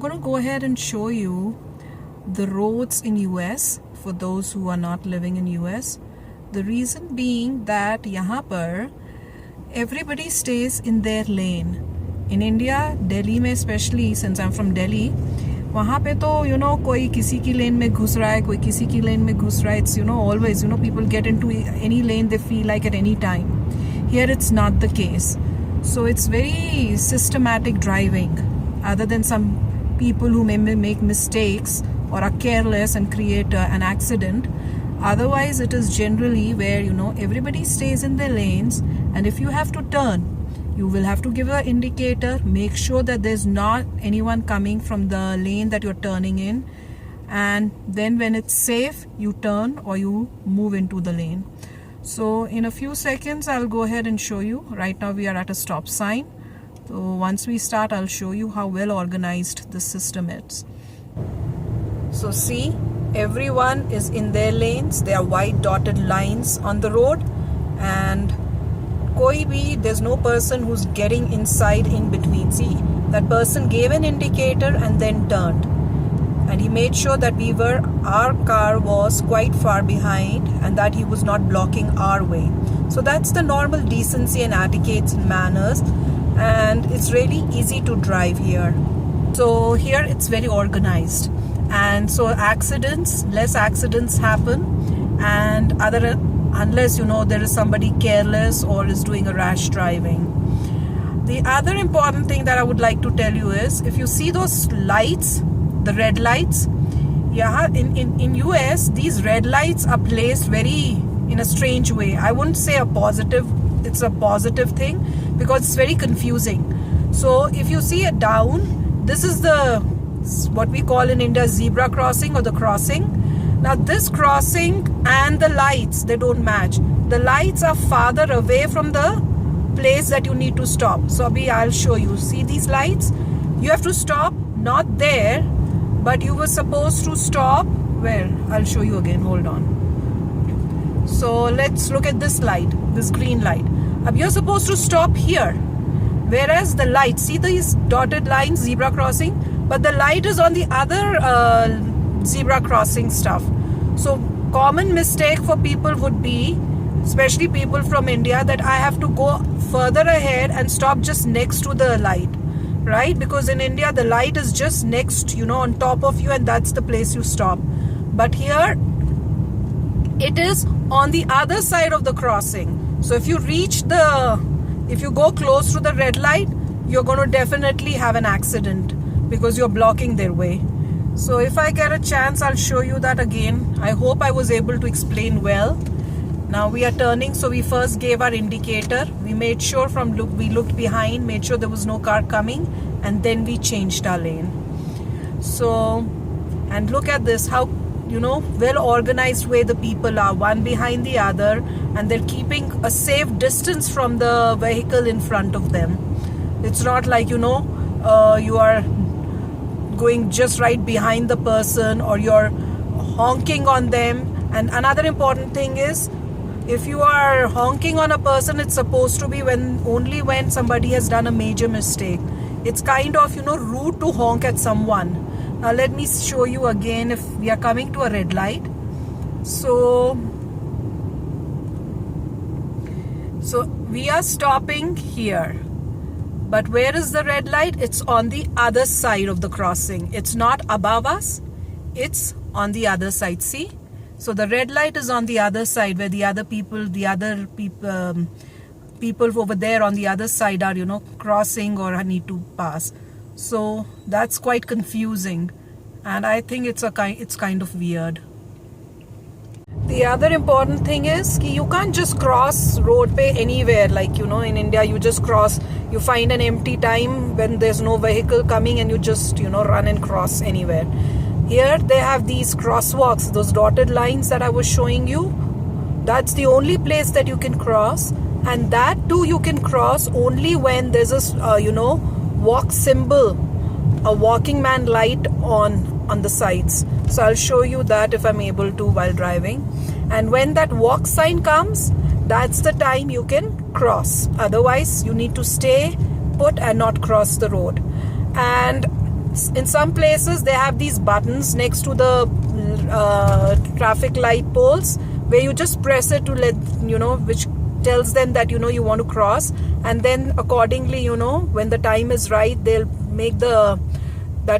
going to go ahead and show you the roads in US for those who are not living in US. The reason being that यहाँ पर everybody stays in their lane. In India, Delhi में especially, since I'm from Delhi, वहाँ पे तो कोई किसी की लेन में घुस रहा है, कोई किसी की लेन में घुस रहा है. It's always people get into any lane they feel like at any time. Here it's not the case. So it's very systematic driving, other than some people who may make mistakes or are careless and create an accident. Otherwise, it is generally where everybody stays in their lanes, and if you have to turn, you will have to give an indicator. Make sure that there's not anyone coming from the lane that you're turning in, and then when it's safe, you turn or you move into the lane. So in a few seconds, I'll go ahead and show you. Right now we are at a stop sign. So once we start, I'll show you how well organized the system is. So see, everyone is in their lanes. There are white dotted lines on the road, and there's no person who's getting inside in between. See, that person gave an indicator and then turned, and he made sure that our car was quite far behind and that he was not blocking our way. So that's the normal decency and etiquette and manners, and it's really easy to drive here. So here it's very organized, and so less accidents happen, and unless there is somebody careless or is doing a rash driving. The other important thing that I would like to tell you is, if you see those lights, the red lights, in US, these red lights are placed in a strange way. I wouldn't say it's a positive thing, because it's very confusing. So if you see it down, this is what we call in India zebra crossing, or the crossing. Now this crossing and the lights, they don't match. The lights are farther away from the place that you need to stop. So Abhi, I'll show you. See these lights? You have to stop not there, but you were supposed to stop where? I'll show you again. Hold on. So let's look at this light, this green light. Ab you're supposed to stop here. Whereas the light, see these dotted lines, zebra crossing, but the light is on the other zebra crossing stuff. So common mistake for people would be, especially people from India, that I have to go further ahead and stop just next to the light, right? Because in India the light is just next, on top of you, and that's the place you stop. But here it is on the other side of the crossing. So if you go close to the red light, you're going to definitely have an accident, because you're blocking their way. So if I get a chance, I'll show you that again. I hope I was able to explain well. Now we are turning, so we first gave our indicator. We made sure we looked behind, made sure there was no car coming, and then we changed our lane. So, and look at this, how well organized way the people are, one behind the other, and they're keeping a safe distance from the vehicle in front of them. It's not like you are going just right behind the person, or you're honking on them. And another important thing is, if you are honking on a person, it's supposed to be only when somebody has done a major mistake. It's kind of rude to honk at someone. Now let me show you again. If we are coming to a red light, so we are stopping here. But where is the red light? It's on the other side of the crossing. It's not above us. It's on the other side. See? So the red light is on the other side, where the other people over there on the other side are, crossing or need to pass. So that's quite confusing, and I think it's kind of weird. The other important thing is you can't just cross road pe anywhere. Like, in India, you just cross, you find an empty time when there's no vehicle coming, and you just, run and cross anywhere. Here they have these crosswalks, those dotted lines that I was showing you. That's the only place that you can cross, and that too you can cross only when there's a, walk symbol, a walking man light on the sides. So I'll show you that if I'm able to while driving. And when that walk sign comes, that's the time you can cross. Otherwise, you need to stay put and not cross the road. And in some places they have these buttons next to the traffic light poles where you just press it to let you know, which tells them that you want to cross, and then accordingly when the time is right, they'll make that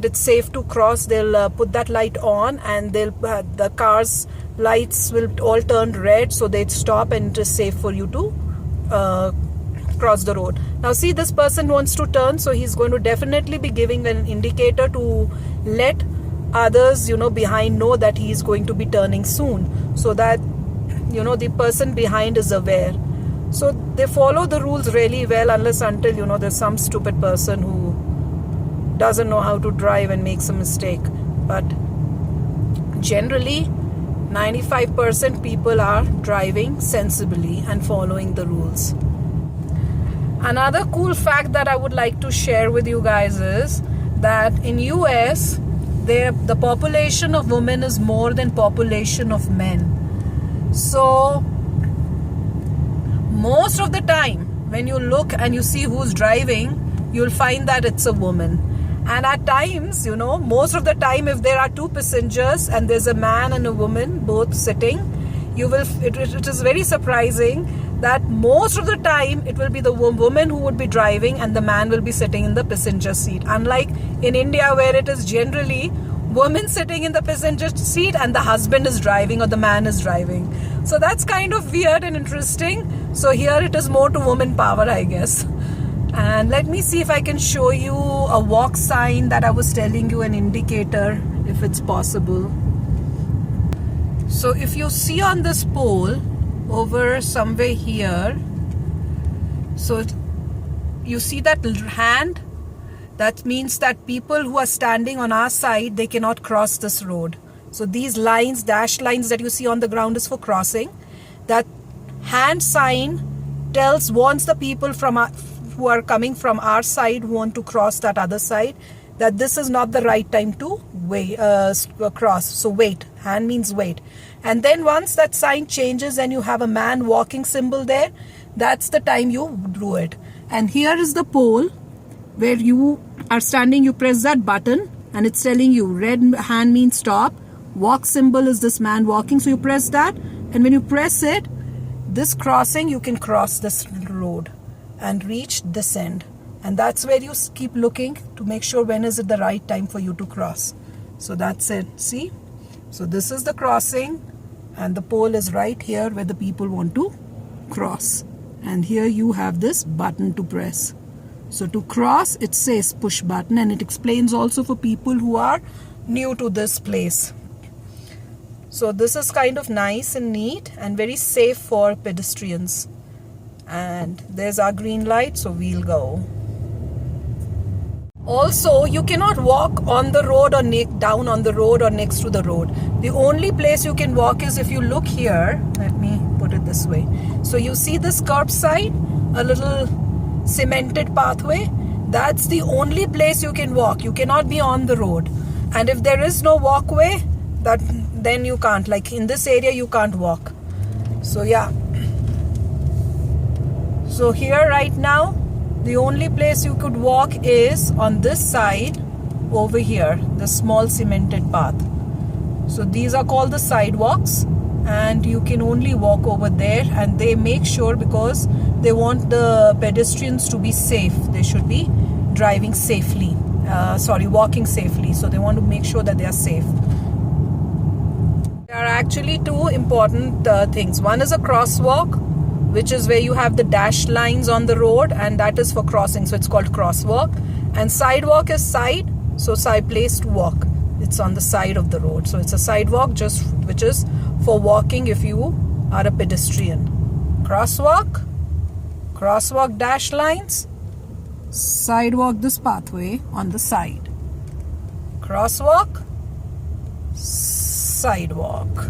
it's safe to cross. They'll put that light on, and they'll the cars lights will all turn red, so they'd stop and it is safe for you to cross the road. Now see, this person wants to turn, so he's going to definitely be giving an indicator to let others behind know that he is going to be turning soon, so that the person behind is aware. So they follow the rules really well, unless until there's some stupid person who doesn't know how to drive and makes a mistake. But generally 95% people are driving sensibly and following the rules. Another cool fact that I would like to share with you guys is that in US the population of women is more than population of men. So most of the time when you look and you see who's driving, you'll find that it's a woman. And at times, most of the time, if there are two passengers and there's a man and a woman both sitting, it is very surprising that most of the time it will be the woman who would be driving and the man will be sitting in the passenger seat. Unlike in India, where it is generally woman sitting in the passenger seat and the husband is driving or the man is driving. So that's kind of weird and interesting. So here it is more to woman power, I guess. And let me see if I can show you a walk sign that I was telling you, an indicator, if it's possible. So if you see on this pole over somewhere here, so you see that hand, that means that people who are standing on our side, they cannot cross this road. So these lines, dashed lines that you see on the ground is for crossing. That hand sign warns the people who are coming from our side, who want to cross that other side, that this is not the right time to cross. So wait, hand means wait. And then once that sign changes and you have a man walking symbol there, that's the time you do it. And here is the pole where you are standing. You press that button and it's telling you red hand means stop, walk symbol is this man walking, so you press that, and when you press it, this crossing, you can cross this road and reach this end. And that's where you keep looking to make sure when is it the right time for you to cross. So that's it. See? So this is the crossing, and the pole is right here where the people want to cross. And here you have this button to press. So to cross, it says push button, and it explains also for people who are new to this place. So this is kind of nice and neat and very safe for pedestrians. And there's our green light, so we'll go. Also, you cannot walk on the road or down on the road or next to the road. The only place you can walk is if you look here. Let me put it this way. So you see this curbside, a little cemented pathway. That's the only place you can walk. You cannot be on the road. And if there is no walkway, then you can't. Like in this area, you can't walk. So yeah. So here right now, the only place you could walk is on this side over here, the small cemented path. So these are called the sidewalks, and you can only walk over there, and they make sure because they want the pedestrians to be safe. They should be driving safely, walking safely. So they want to make sure that they are safe. There are actually two important things. One is a crosswalk, which is where you have the dashed lines on the road, and that is for crossing, so it's called crosswalk. And sidewalk is side, so side place to walk. It's on the side of the road, so it's a sidewalk which is for walking if you are a pedestrian. Crosswalk dashed lines, sidewalk this pathway on the side. Crosswalk, sidewalk.